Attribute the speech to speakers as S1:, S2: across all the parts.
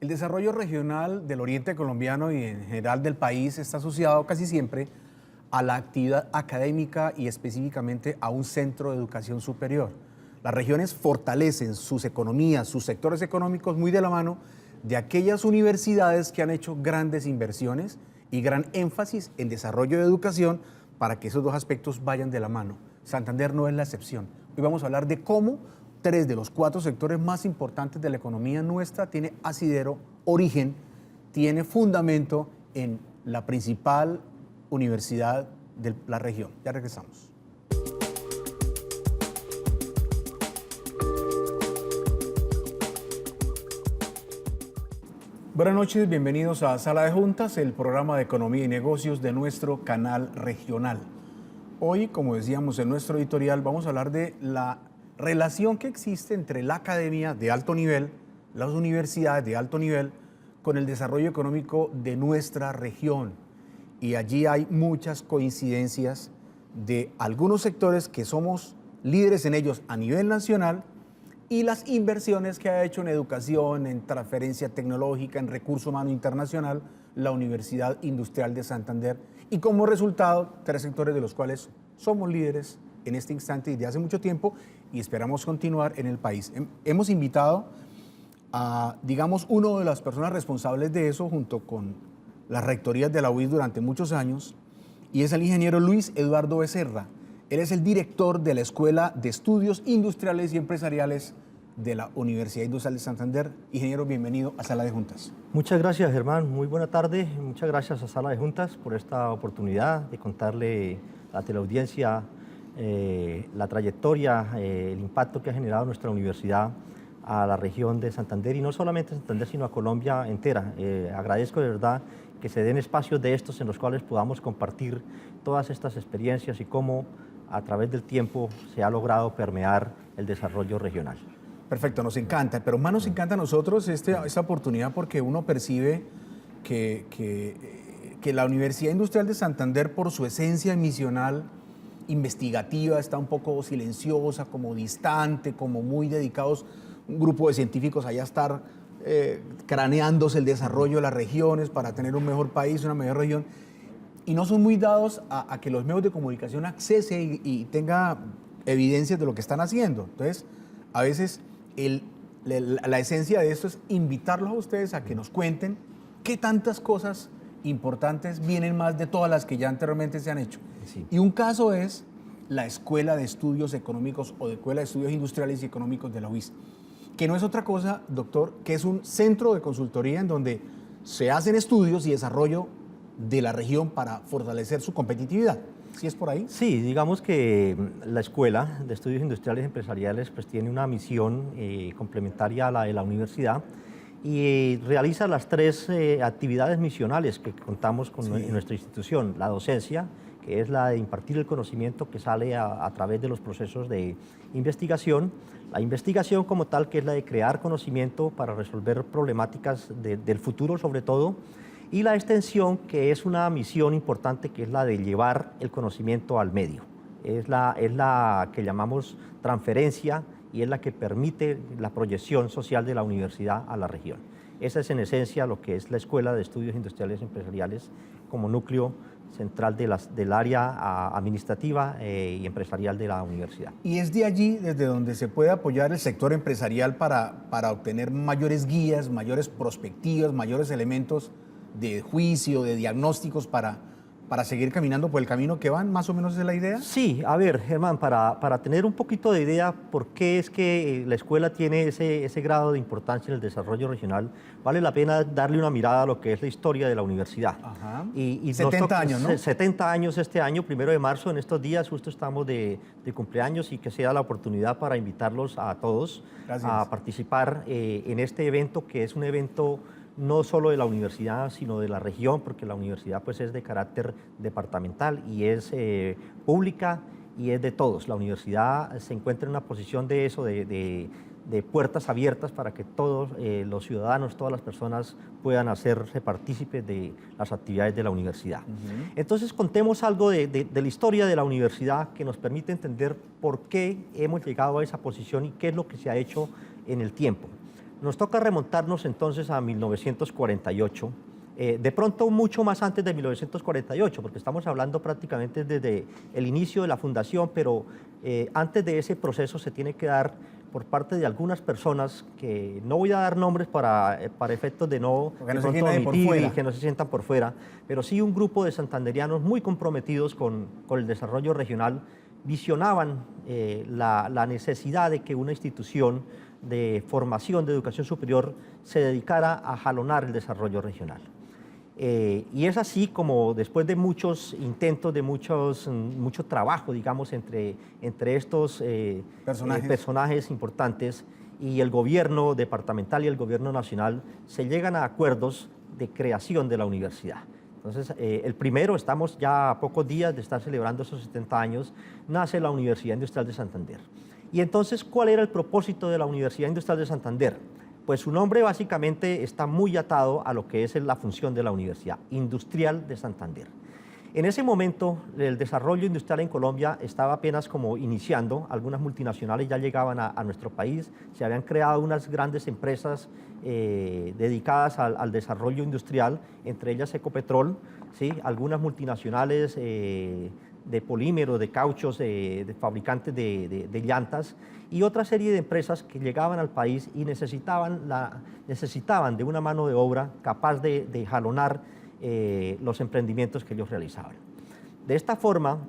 S1: El desarrollo regional del oriente colombiano y en general del país está asociado casi siempre a la actividad académica y específicamente a un centro de educación superior. Las regiones fortalecen sus economías, sus sectores económicos muy de la mano de aquellas universidades que han hecho grandes inversiones y gran énfasis en desarrollo de educación para que esos dos aspectos vayan de la mano. Santander no es la excepción. Hoy vamos a hablar de cómo tres de los cuatro sectores más importantes de la economía nuestra tiene asidero, origen, tiene fundamento en la principal universidad de la región. Ya regresamos. Buenas noches, bienvenidos a Sala de Juntas, el programa de economía y negocios de nuestro canal regional. Hoy, como decíamos en nuestro editorial, vamos a hablar de la relación que existe entre la academia de alto nivel, las universidades de alto nivel, con el desarrollo económico de nuestra región. Y allí hay muchas coincidencias de algunos sectores que somos líderes en ellos a nivel nacional y las inversiones que ha hecho en educación, en transferencia tecnológica, en recurso humano internacional, la Universidad Industrial de Santander. Y como resultado, tres sectores de los cuales somos líderes en este instante y de hace mucho tiempo y esperamos continuar en el país. Hemos invitado a, digamos, uno de las personas responsables de eso junto con las rectorías de la UIS durante muchos años y es el ingeniero Luis Eduardo Becerra. Él es el director de la Escuela de Estudios Industriales y Empresariales de la Universidad Industrial de Santander. Ingeniero, bienvenido a Sala de Juntas.
S2: Muchas gracias, Germán. Muy buena tarde. Muchas gracias a Sala de Juntas por esta oportunidad de contarle a la teleaudiencia la trayectoria, el impacto que ha generado nuestra universidad a la región de Santander y no solamente a Santander, sino a Colombia entera. Agradezco de verdad que se den espacios de estos en los cuales podamos compartir todas estas experiencias y cómo a través del tiempo se ha logrado permear el desarrollo regional.
S1: Perfecto, nos encanta, pero más nos encanta a nosotros esta oportunidad porque uno percibe que la Universidad Industrial de Santander, por su esencia misional, investigativa, está un poco silenciosa, como distante, como muy dedicados un grupo de científicos allá a estar craneándose el desarrollo de las regiones para tener un mejor país, una mejor región, y no son muy dados a que los medios de comunicación accese y tenga evidencias de lo que están haciendo. Entonces, a veces la esencia de esto es invitarlos a ustedes a que nos cuenten qué tantas cosas importantes vienen más de todas las que ya anteriormente se han hecho.
S2: Sí.
S1: Y un caso es la Escuela de Estudios Económicos o de Escuela de Estudios Industriales y Económicos de la UIS, que no es otra cosa, doctor, que es un centro de consultoría en donde se hacen estudios y desarrollo de la región para fortalecer su competitividad. ¿Sí es por ahí?
S2: Sí, digamos que la Escuela de Estudios Industriales y Empresariales pues, tiene una misión complementaria a la de la universidad y realiza las tres actividades misionales que contamos con en nuestra institución. La docencia, que es la de impartir el conocimiento que sale a través de los procesos de investigación. La investigación como tal, que es la de crear conocimiento para resolver problemáticas del futuro sobre todo. Y la extensión, que es una misión importante, que es la de llevar el conocimiento al medio. Es la que llamamos transferencia y es la que permite la proyección social de la universidad a la región. Esa es en esencia lo que es la Escuela de Estudios Industriales y Empresariales como núcleo central del área administrativa y empresarial de la universidad.
S1: Y es de allí desde donde se puede apoyar el sector empresarial para obtener mayores guías, mayores perspectivas, mayores elementos de juicio, de diagnósticos para seguir caminando por el camino que van, más o menos es la idea.
S2: Sí, a ver, Germán, para tener un poquito de idea por qué es que la escuela tiene ese grado de importancia en el desarrollo regional, vale la pena darle una mirada a lo que es la historia de la universidad.
S1: Ajá.
S2: Y
S1: 70 años, ¿no?
S2: 70 años este año, 1 de marzo, en estos días justo estamos de cumpleaños y que sea la oportunidad para invitarlos a todos a participar en este evento, que es un evento no solo de la universidad, sino de la región, porque la universidad pues, es de carácter departamental y es pública y es de todos. La universidad se encuentra en una posición de eso, de puertas abiertas para que todos los ciudadanos, todas las personas puedan hacerse partícipes de las actividades de la universidad. Entonces contemos algo de la historia de la universidad que nos permite entender por qué hemos llegado a esa posición y qué es lo que se ha hecho en el tiempo. Nos toca remontarnos entonces a 1948, de pronto mucho más antes de 1948, porque estamos hablando prácticamente desde el inicio de la fundación, pero antes de ese proceso se tiene que dar por parte de algunas personas, que no voy a dar nombres para efectos de no,
S1: Porque no
S2: de
S1: se
S2: pronto
S1: sientan por
S2: omitir
S1: fuera.
S2: y que no se sientan por fuera, pero sí un grupo de santanderianos muy comprometidos con el desarrollo regional, visionaban la necesidad de que una institución de formación de educación superior se dedicara a jalonar el desarrollo regional. Y es así como después de muchos intentos, de mucho trabajo, digamos, entre estos personajes importantes y el gobierno departamental y el gobierno nacional, se llegan a acuerdos de creación de la universidad. Entonces, el primero, estamos ya a pocos días de estar celebrando esos 70 años, nace la Universidad Industrial de Santander. Y entonces, ¿cuál era el propósito de la Universidad Industrial de Santander? Pues su nombre básicamente está muy atado a lo que es la función de la Universidad Industrial de Santander. En ese momento, el desarrollo industrial en Colombia estaba apenas como iniciando, algunas multinacionales ya llegaban a nuestro país, se habían creado unas grandes empresas dedicadas al desarrollo industrial, entre ellas Ecopetrol, ¿sí? Algunas multinacionales de polímeros, de cauchos, de fabricantes de llantas, y otra serie de empresas que llegaban al país y necesitaban de una mano de obra capaz de jalonar los emprendimientos que ellos realizaban. De esta forma,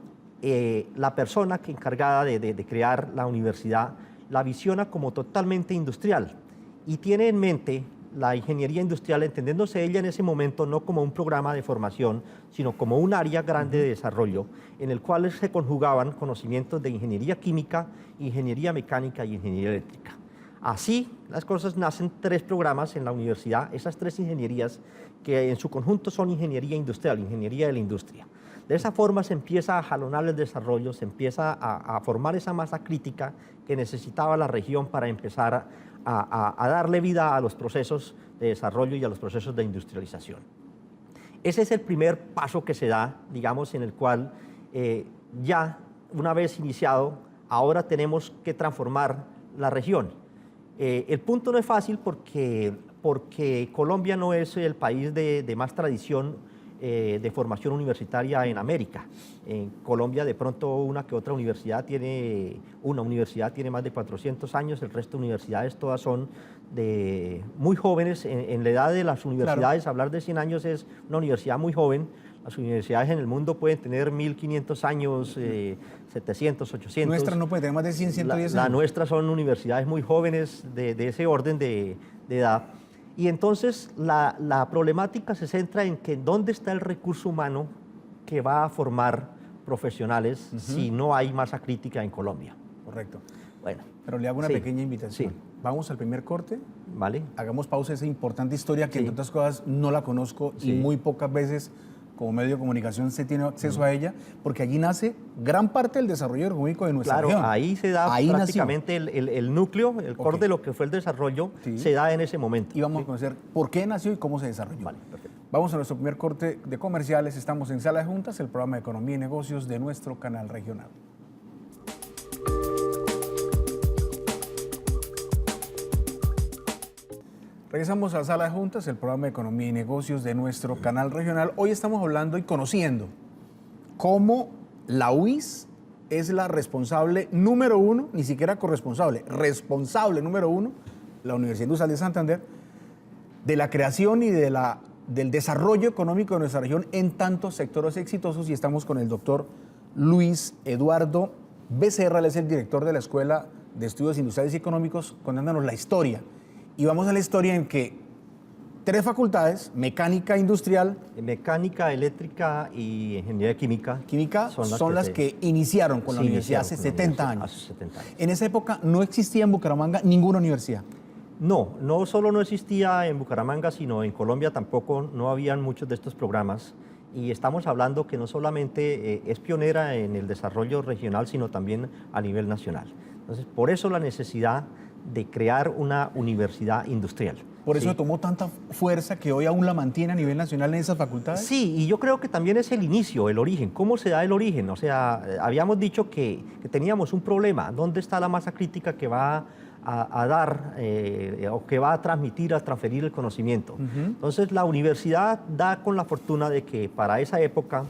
S2: la persona encargada de crear la universidad la visiona como totalmente industrial y tiene en mente la ingeniería industrial, entendiéndose ella en ese momento no como un programa de formación, sino como un área grande de desarrollo en el cual se conjugaban conocimientos de ingeniería química, ingeniería mecánica y ingeniería eléctrica. Así las cosas, nacen 3 programas en la universidad, esas 3 ingenierías que en su conjunto son ingeniería industrial, ingeniería de la industria. De esa forma se empieza a jalonar el desarrollo, se empieza a formar esa masa crítica que necesitaba la región para empezar a darle vida a los procesos de desarrollo y a los procesos de industrialización. Ese es el primer paso que se da, digamos, en el cual ya una vez iniciado, ahora tenemos que transformar la región. El punto no es fácil porque Colombia no es el país de más tradición de formación universitaria en América. En Colombia de pronto una que otra universidad tiene más de 400 años, el resto de universidades todas son de muy jóvenes. En la edad de las universidades, claro, hablar de 100 años es una universidad muy joven. Las universidades en el mundo pueden tener 1500 años, 700, 800.
S1: Nuestra no puede tener más de 100, 110 años.
S2: La nuestra son universidades muy jóvenes de ese orden de edad. Y entonces la problemática se centra en que dónde está el recurso humano que va a formar profesionales si no hay masa crítica en Colombia.
S1: Correcto.
S2: Bueno.
S1: Pero le hago una pequeña invitación.
S2: Sí.
S1: Vamos al primer corte.
S2: Vale.
S1: Hagamos pausa a esa importante historia que, entre otras cosas, no la conozco y muy pocas veces como medio de comunicación se tiene acceso a ella, porque allí nace gran parte del desarrollo económico de nuestra región.
S2: Claro, ahí se da prácticamente el núcleo, el core de lo que fue el desarrollo, se da en ese momento.
S1: Y vamos a conocer por qué nació y cómo se desarrolló.
S2: Vale, perfecto.
S1: Vamos a nuestro primer corte de comerciales. Estamos en Sala de Juntas, el programa de Economía y Negocios de nuestro canal regional. Regresamos a Sala de Juntas, el programa de Economía y Negocios de nuestro canal regional. Hoy estamos hablando y conociendo cómo la UIS es la responsable número 1, ni siquiera corresponsable, responsable número 1, la Universidad Industrial de Santander, de la creación y del desarrollo económico de nuestra región en tantos sectores exitosos. Y estamos con el doctor Luis Eduardo Becerra, él es el director de la Escuela de Estudios Industriales y Económicos, contándonos la historia. Y vamos a la historia en que 3 facultades, mecánica industrial,
S2: mecánica, eléctrica y ingeniería química,
S1: son las que iniciaron con la universidad hace 70 años.
S2: Hace 70 años.
S1: En esa época no existía en Bucaramanga ninguna universidad.
S2: No solo no existía en Bucaramanga, sino en Colombia tampoco, no habían muchos de estos programas. Y estamos hablando que no solamente es pionera en el desarrollo regional, sino también a nivel nacional. Entonces, por eso la necesidad de crear una universidad industrial.
S1: ¿Por eso tomó tanta fuerza que hoy aún la mantiene a nivel nacional en esas facultades?
S2: Sí, y yo creo que también es el inicio, el origen. ¿Cómo se da el origen? O sea, habíamos dicho que teníamos un problema. ¿Dónde está la masa crítica que va a dar o que va a transmitir, a transferir el conocimiento. Entonces la universidad da con la fortuna de que para esa época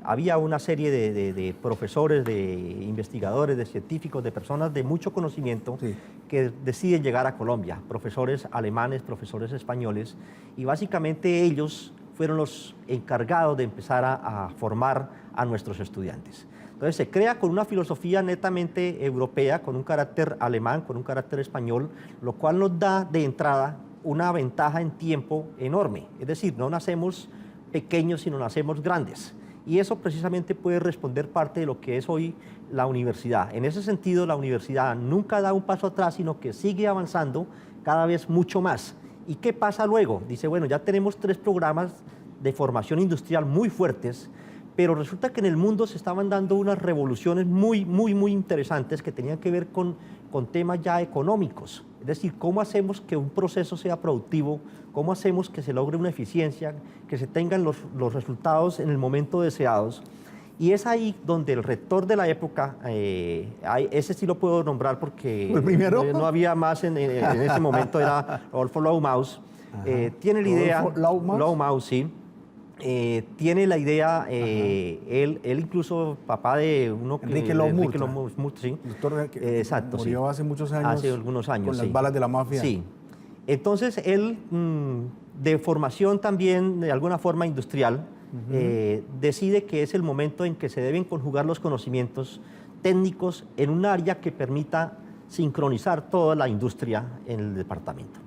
S2: había una serie de profesores, de investigadores, de científicos, de personas de mucho conocimiento que deciden llegar a Colombia, profesores alemanes, profesores españoles, y básicamente ellos fueron los encargados de empezar a formar a nuestros estudiantes. Entonces se crea con una filosofía netamente europea, con un carácter alemán, con un carácter español, lo cual nos da de entrada una ventaja en tiempo enorme. Es decir, no nacemos pequeños, sino nacemos grandes. Y eso precisamente puede responder parte de lo que es hoy la universidad. En ese sentido, la universidad nunca da un paso atrás, sino que sigue avanzando cada vez mucho más. ¿Y qué pasa luego? Dice, bueno, ya tenemos 3 programas de formación industrial muy fuertes, pero resulta que en el mundo se estaban dando unas revoluciones muy interesantes que tenían que ver con temas ya económicos. Es decir, cómo hacemos que un proceso sea productivo, cómo hacemos que se logre una eficiencia, que se tengan los resultados en el momento deseados. Y es ahí donde el rector de la época, ese sí lo puedo nombrar porque no había más en ese momento, era Rodolfo Lomaus, tiene la idea, Lomaus, sí. Tiene la idea, él incluso papá de uno que...
S1: Enrique Lomaus,
S2: sí.
S1: Doctor que
S2: exacto,
S1: murió hace muchos años.
S2: Hace algunos años,
S1: con las balas de la mafia.
S2: Sí. Entonces, él, de formación también, de alguna forma industrial, decide que es el momento en que se deben conjugar los conocimientos técnicos en un área que permita sincronizar toda la industria en el departamento.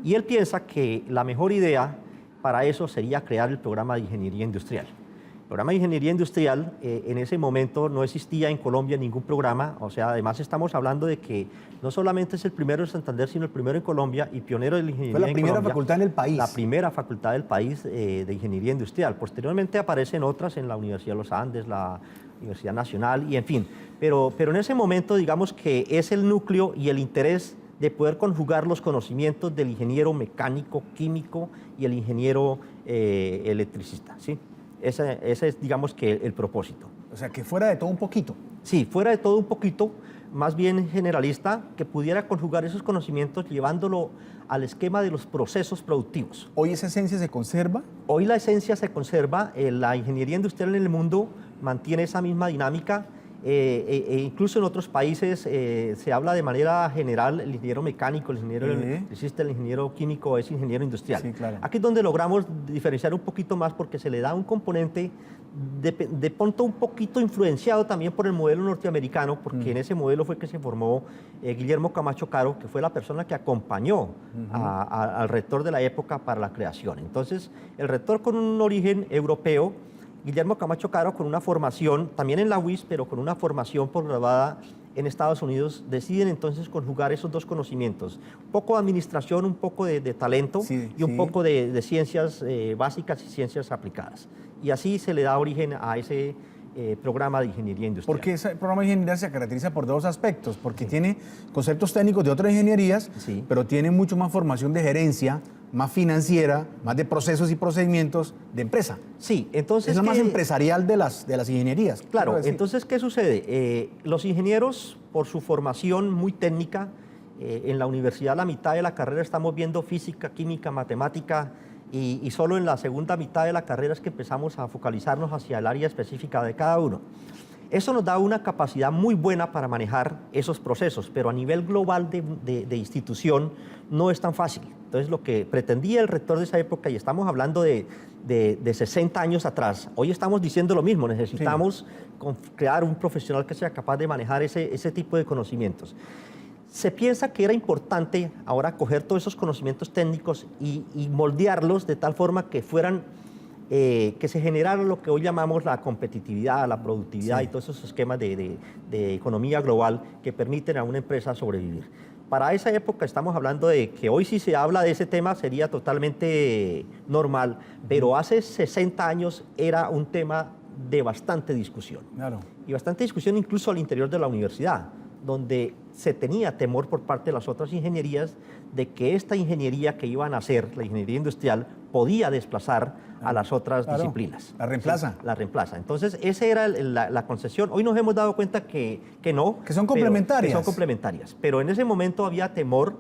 S2: Y él piensa que la mejor idea para eso sería crear el programa de ingeniería industrial. El programa de ingeniería industrial en ese momento no existía en Colombia ningún programa, o sea, además estamos hablando de que no solamente es el primero en Santander, sino el primero en Colombia y pionero de la ingeniería en Colombia.
S1: Fue la primera facultad en el país.
S2: La primera facultad del país de ingeniería industrial. Posteriormente aparecen otras en la Universidad de los Andes, la Universidad Nacional y en fin. Pero en ese momento digamos que es el núcleo y el interés de poder conjugar los conocimientos del ingeniero mecánico, químico y el ingeniero electricista, ¿sí? Ese es, digamos, que el propósito.
S1: O sea, que fuera de todo un poquito.
S2: Sí, fuera de todo un poquito, más bien generalista, que pudiera conjugar esos conocimientos llevándolo al esquema de los procesos productivos.
S1: ¿Hoy esa esencia se conserva?
S2: Hoy la esencia se conserva, la ingeniería industrial en el mundo mantiene esa misma dinámica. Incluso en otros países se habla de manera general el ingeniero mecánico, el ingeniero electricista, el ingeniero químico es ingeniero industrial.
S1: Sí, claro.
S2: Aquí es donde logramos diferenciar un poquito más porque se le da un componente de pronto un poquito influenciado también por el modelo norteamericano, porque en ese modelo fue que se formó Guillermo Camacho Caro, que fue la persona que acompañó al rector de la época para la creación. Entonces, el rector con un origen europeo, Guillermo Camacho Caro, con una formación, también en la UIS, pero con una formación posgrabada en Estados Unidos, deciden entonces conjugar esos dos conocimientos. Un poco de administración, un poco de talento y un poco de ciencias básicas y ciencias aplicadas. Y así se le da origen a ese programa de ingeniería industrial.
S1: Porque ese programa de ingeniería se caracteriza por dos aspectos, porque tiene conceptos técnicos de otras ingenierías, pero tiene mucho más formación de gerencia, más financiera, más de procesos y procedimientos de empresa.
S2: Sí, entonces...
S1: Es la más empresarial de las ingenierías.
S2: Claro, entonces, ¿qué sucede? Los ingenieros, por su formación muy técnica, en la universidad la mitad de la carrera estamos viendo física, química, matemática, y solo en la segunda mitad de la carrera es que empezamos a focalizarnos hacia el área específica de cada uno. Eso nos da una capacidad muy buena para manejar esos procesos, pero a nivel global de institución no es tan fácil. Entonces, lo que pretendía el rector de esa época, y estamos hablando de 60 años atrás, hoy estamos diciendo lo mismo, necesitamos crear un profesional que sea capaz de manejar ese tipo de conocimientos. Se piensa que era importante ahora coger todos esos conocimientos técnicos y moldearlos de tal forma que fueran, que se generara lo que hoy llamamos la competitividad, la productividad y todos esos esquemas de economía global que permiten a una empresa sobrevivir. Para esa época estamos hablando de que hoy si se habla de ese tema sería totalmente normal, pero hace 60 años era un tema de bastante discusión.
S1: Claro.
S2: Y bastante discusión incluso al interior de la universidad. donde se tenía temor por parte de las otras ingenierías de que esta ingeniería que iban a hacer, la ingeniería industrial, podía desplazar a las otras disciplinas.
S1: La reemplaza.
S2: Sí, la reemplaza. Entonces, esa era la concesión. Hoy nos hemos dado cuenta que no.
S1: Que son complementarias.
S2: Que son complementarias. Pero en ese momento había temor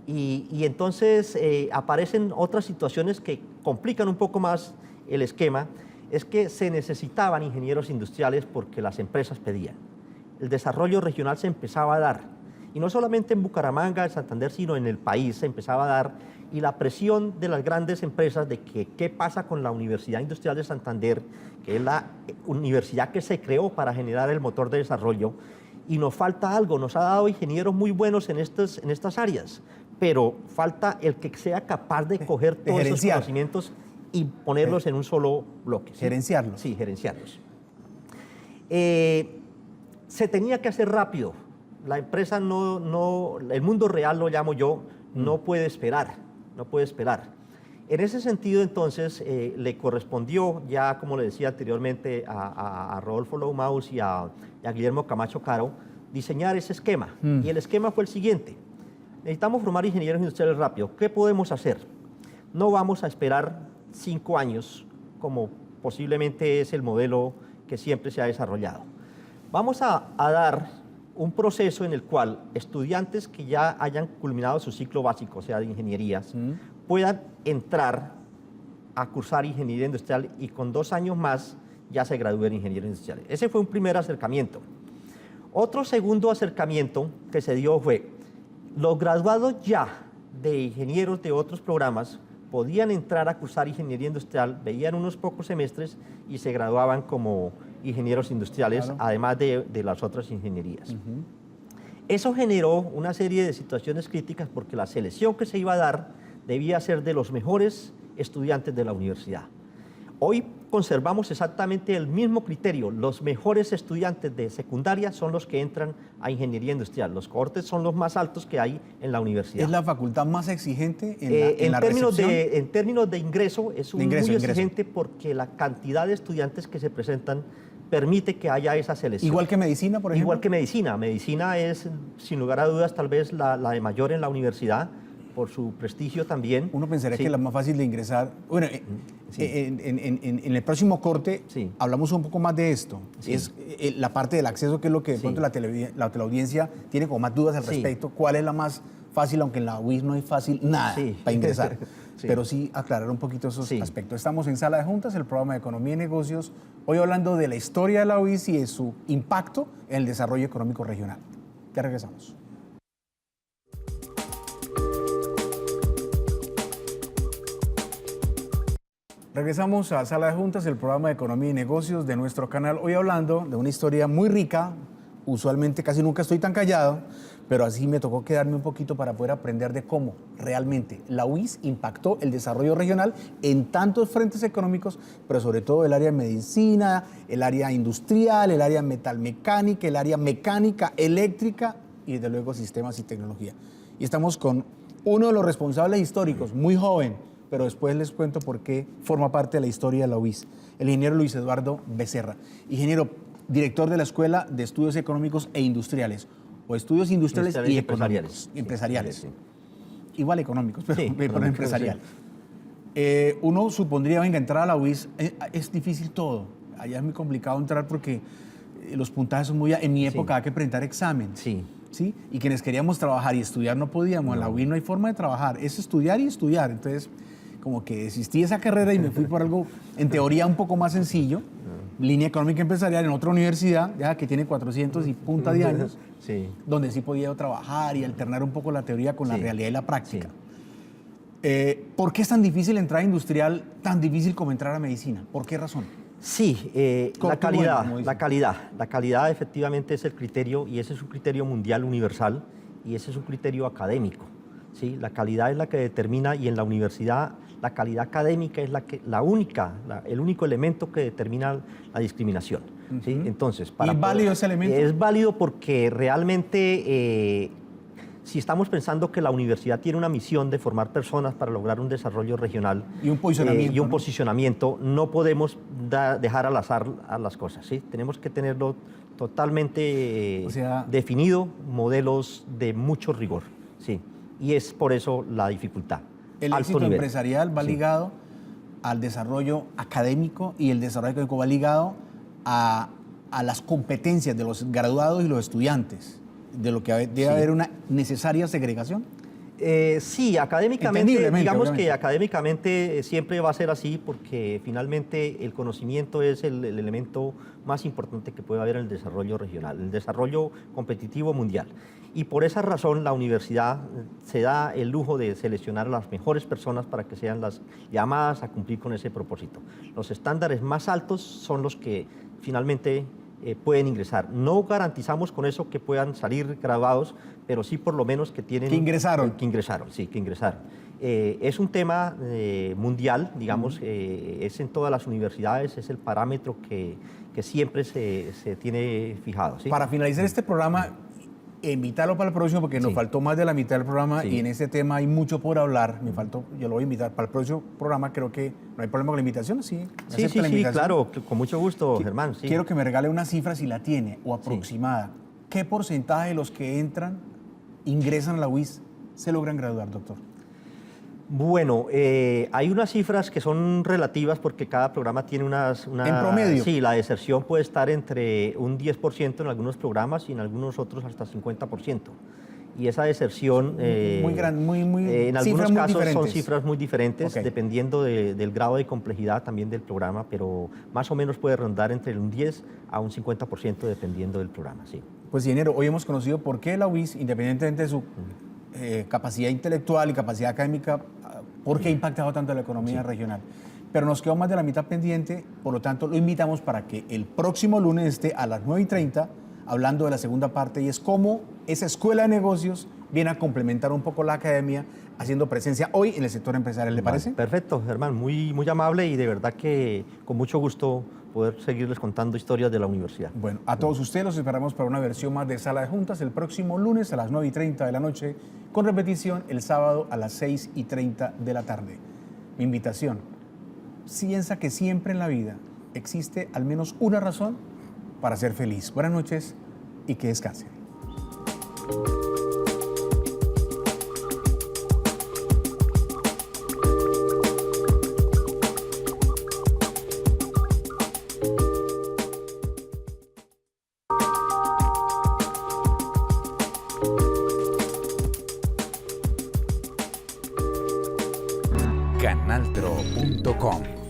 S2: y entonces aparecen otras situaciones que complican un poco más el esquema. Es que se necesitaban ingenieros industriales porque las empresas pedían. El desarrollo regional se empezaba a dar. Y no solamente en Bucaramanga, en Santander, sino en el país se empezaba a dar. Y la presión de las grandes empresas de que qué pasa con la Universidad Industrial de Santander, que es la universidad que se creó para generar el motor de desarrollo, y nos falta algo, nos ha dado ingenieros muy buenos en estas áreas, pero falta el que sea capaz de coger todos esos conocimientos y ponerlos en un solo bloque. ¿Sí?
S1: Gerenciarlos.
S2: Sí, gerenciarlos. Se tenía que hacer rápido. La empresa el mundo real, lo llamo yo, no puede esperar, no puede esperar. En ese sentido, entonces, le correspondió ya, como le decía anteriormente, a Rodolfo Loumaus y a Guillermo Camacho Caro, diseñar ese esquema. Y el esquema fue el siguiente. Necesitamos formar ingenieros industriales rápido. ¿Qué podemos hacer? No vamos a esperar 5 años, como posiblemente es el modelo que siempre se ha desarrollado. Vamos a dar un proceso en el cual estudiantes que ya hayan culminado su ciclo básico, o sea, de ingenierías, puedan entrar a cursar ingeniería industrial y con 2 años más ya se gradúen ingenieros industriales. Ese fue un primer acercamiento. Otro segundo acercamiento que se dio fue, los graduados ya de ingenieros de otros programas podían entrar a cursar ingeniería industrial, veían unos pocos semestres y se graduaban como ingenieros industriales, además de las otras ingenierías. Eso generó una serie de situaciones críticas porque la selección que se iba a dar debía ser de los mejores estudiantes de la universidad. Hoy conservamos exactamente el mismo criterio. Los mejores estudiantes de secundaria son los que entran a ingeniería industrial. Los cohortes son los más altos que hay en la universidad.
S1: ¿Es la facultad más exigente en la recepción?
S2: En términos de ingreso, es muy exigente porque la cantidad de estudiantes que se presentan permite que haya esa selección.
S1: ¿Igual que medicina, por ejemplo?
S2: Igual que medicina. Medicina es, sin lugar a dudas, tal vez la de mayor en la universidad, por su prestigio también.
S1: Uno pensaría que es la más fácil de ingresar. Bueno, en el próximo corte hablamos un poco más de esto. Es la parte del acceso, que es lo que de pronto la teleaudiencia tiene como más dudas al respecto. ¿Cuál es la más fácil? Aunque en la UIS no es fácil nada para ingresar. Pero sí aclarar un poquito esos aspectos. Estamos en Sala de Juntas, el programa de Economía y Negocios, hoy hablando de la historia de la UIS y de su impacto en el desarrollo económico regional. Ya regresamos. Regresamos a Sala de Juntas, el programa de Economía y Negocios de nuestro canal. Hoy hablando de una historia muy rica. Usualmente casi nunca estoy tan callado, pero así me tocó quedarme un poquito para poder aprender de cómo realmente la UIS impactó el desarrollo regional en tantos frentes económicos, pero sobre todo el área de medicina, el área industrial, el área metalmecánica, el área mecánica, eléctrica y desde luego sistemas y tecnología. Y estamos con uno de los responsables históricos, muy joven, pero después les cuento por qué forma parte de la historia de la UIS, el ingeniero Luis Eduardo Becerra. Ingeniero, director de la Escuela de Estudios Económicos e Industriales, o Estudios Industriales y Económicos. Empresariales.
S2: Sí.
S1: Igual económicos, pero empresarial. Uno supondría, venga, entrar a la UIS es difícil todo. Allá es muy complicado entrar porque los puntajes son muy... En mi época había que presentar examen. ¿Sí? Y quienes queríamos trabajar y estudiar no podíamos. En la UIS no hay forma de trabajar. Es estudiar y estudiar. Entonces, como que desistí de esa carrera y me fui por algo, en teoría, un poco más sencillo. Línea económica empresarial en otra universidad, ya que tiene 400 y punta de años, donde sí podía trabajar y alternar un poco la teoría con la realidad y la práctica. ¿Por qué es tan difícil entrar a industrial, tan difícil como entrar a medicina? ¿Por qué razón?
S2: Sí, la calidad efectivamente es el criterio, y ese es un criterio mundial universal, y ese es un criterio académico. ¿Sí? La calidad es la que determina, y en la universidad la calidad académica es el único elemento que determina la discriminación. ¿Sí? Entonces,
S1: ¿y es válido ese elemento?
S2: Es válido porque realmente, si estamos pensando que la universidad tiene una misión de formar personas para lograr un desarrollo regional
S1: y un posicionamiento,
S2: no podemos dejar al azar a las cosas. ¿Sí? Tenemos que tenerlo totalmente
S1: O sea,
S2: definido, modelos de mucho rigor, sí. Y es por eso la dificultad.
S1: el
S2: Alto
S1: éxito
S2: nivel.
S1: empresarial va
S2: Sí.
S1: ligado al desarrollo académico y el desarrollo académico va ligado a las competencias de los graduados y los estudiantes, de lo que debe
S2: Sí.
S1: haber una necesaria segregación.
S2: Sí, académicamente,
S1: Entendiblemente,
S2: digamos
S1: obviamente.
S2: que académicamente siempre va a ser así porque finalmente el conocimiento es el elemento más importante que puede haber en el desarrollo regional, el desarrollo competitivo mundial. Y por esa razón la universidad se da el lujo de seleccionar a las mejores personas para que sean las llamadas a cumplir con ese propósito. Los estándares más altos son los que finalmente pueden ingresar. No garantizamos con eso que puedan salir graduados, pero sí por lo menos que tienen...
S1: Que ingresaron.
S2: Que ingresaron, sí, que ingresaron. Es un tema mundial, digamos, es en todas las universidades, es el parámetro que siempre se tiene fijado. ¿Sí?
S1: Para finalizar este programa, invitarlo para el próximo porque nos
S2: Sí.
S1: faltó más de la mitad del programa
S2: Sí.
S1: y en este tema hay mucho por hablar. Yo lo voy a invitar para el próximo programa. Creo que no hay problema con la invitación, ¿sí?
S2: Sí,
S1: ¿Acepta
S2: sí,
S1: la
S2: sí,
S1: invitación?
S2: claro, con mucho gusto, Germán. Sí.
S1: Quiero que me regale una cifra si la tiene o aproximada. ¿Qué porcentaje de los que entran, ingresan a la UIS, se logran graduar, doctor?
S2: Bueno, hay unas cifras que son relativas porque cada programa tiene
S1: ¿En promedio?
S2: Sí, la deserción puede estar entre un 10% en algunos programas y en algunos otros hasta 50%. Y esa deserción,
S1: Muy grande,
S2: en algunos
S1: cifras muy
S2: casos son
S1: diferentes.
S2: cifras muy diferentes,
S1: Ok.
S2: dependiendo del grado de complejidad también del programa, pero más o menos puede rondar entre un 10 a un 50% dependiendo del programa, sí.
S1: Pues, ingeniero, hoy hemos conocido por qué la UIS, independientemente de su capacidad intelectual y capacidad académica, por qué ha impactado tanto la economía regional. Pero nos quedó más de la mitad pendiente, por lo tanto, lo invitamos para que el próximo lunes esté a las 9:30 hablando de la segunda parte y es cómo esa escuela de negocios viene a complementar un poco la academia, haciendo presencia hoy en el sector empresarial. ¿Le parece?
S2: Perfecto, Germán, muy, muy amable y de verdad que con mucho gusto poder seguirles contando historias de la universidad.
S1: Bueno, a todos ustedes los esperamos para una versión más de Sala de Juntas el próximo lunes a las 9:30 de la noche, con repetición el sábado a las 6:30 de la tarde. Mi invitación, piensa que siempre en la vida existe al menos una razón para ser feliz. Buenas noches y que descansen.
S3: Canaltro.com